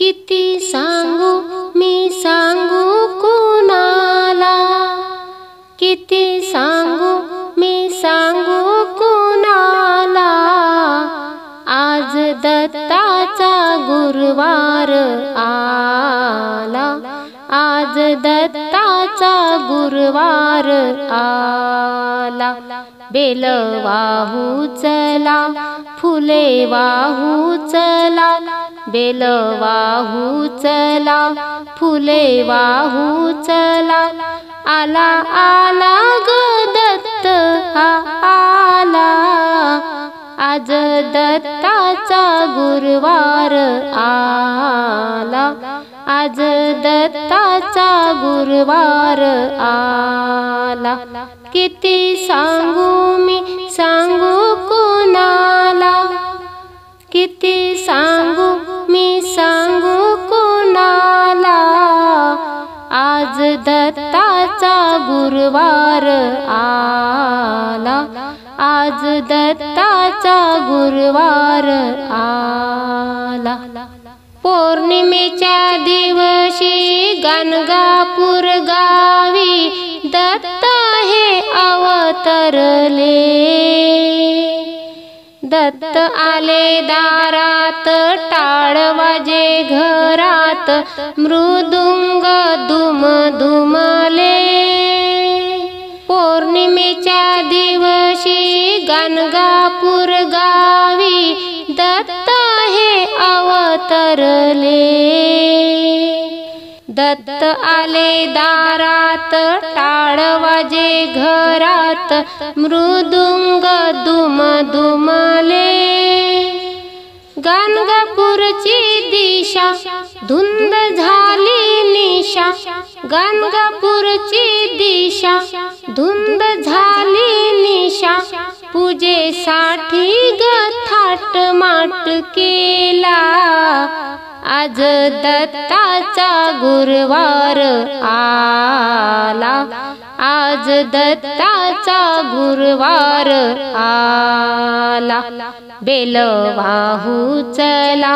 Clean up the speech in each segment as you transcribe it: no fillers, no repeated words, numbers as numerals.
किती सांगू मी सांगू कुणाला, किती सांगू मी सांगू कुणाला। आज दत्ताचा गुरुवार आला, आज दत्ताचा गुरुवार आला। बेल वाहू चला, फुले वाहू चला, बेल वाहू चला, फुले वाहू चला। आला आला ग दत्त हा आला, आज दत्ताचा गुरुवार आला, आज दत्ताचा गुरुवार आला। किती सांगू मी सांगू कुणाला, किती सांगू मी सांगू कुणाला। आज दत्ताचा गुरुवार आला, आज दत्ताचा गुरुवार आला। पौर्णिमेच्या दिवशी गाणगापूर गावी दत्त हे अवतरले। दत्त आले दारात, टाळ वाजे घरात, मृदुंग दुम दुमले। पौर्णिमेच्या दिवशी गाणगापूर गावी दत्त हे अवतरले। दत्त आले दारात, टाळ वाजे घरात, मृदुंग दुम दुमले। गाणगापूरची दिशा धुंद झाली निशा, गाणगापूरची दिशा धुंद झाली निशा। पूजेसाठी ग थाटमाट केला, आज दत्ताचा गुरुवार आला, आज दत्ताचा गुरुवार आला। बेल वाहू चला,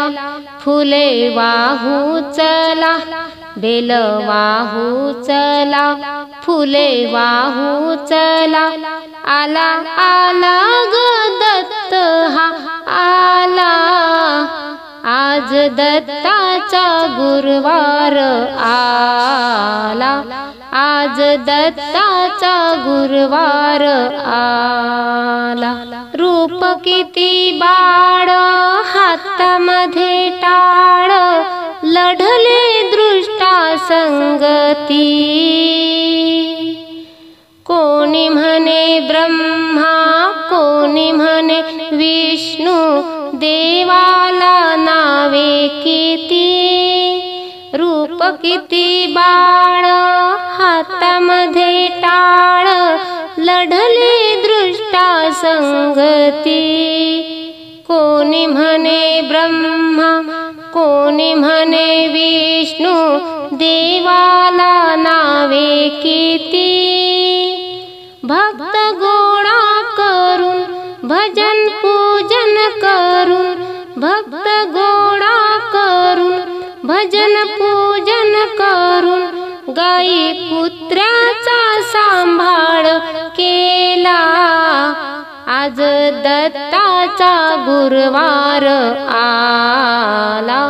फुले वाहू चला, बेल वाहू चला, फुले वाहू चला। आला आला ग दत्त हा आला, आज दत्ताचा गुरुवार आला, आज दत्ताचा गुरुवार आला। रूप किती बाळ, हातामध्ये टाळ, लढले दृष्टा संगती। कोणी म्हणे ब्रह्मा, कोणी म्हणे विष्णू, देवाला नावे किती। रूप किती बाळ, हातामध्ये टाळ, लढले दृष्टा संगती। कोणी म्हणे ब्रह्मा, कोणी म्हणे विष्णू, देवाला नावे किती। भक्त गोळा करून भजन पूजन करून, भक्त गोळा करून भजन पूजन करून, गाई कुत्र्याचा सांभाळ केला। आज दत्ताचा गुरुवार आला,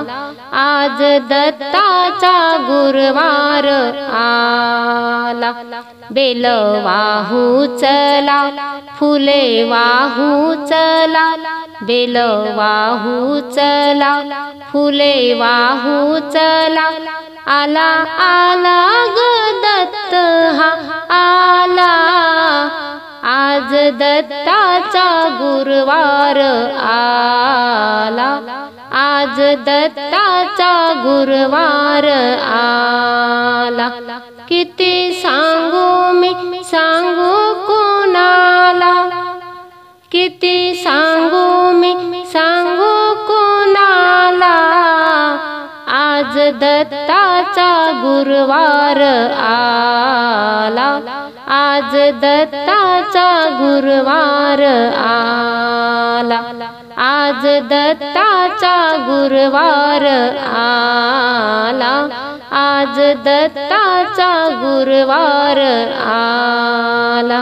आज दत्ताचा गुरुवार आला। बेल वाहू चला, फुले वाहू चला, बेल वाहू चला, फुले वाहू चला। आला आला ग दत्त हा आला, आज दत्ताचा गुरुवार आला, आज दत्ताचा गुरुवार आला। किती सांगू मी सांगू कुणाला, किती सांगू मी सांगू कुणाला। आज दत्ताचा गुरुवार आला, आज दत्ताचा गुरुवार आला, आज दत्ताचा गुरुवार आला। आज दत्ताचा गुरुवार आला।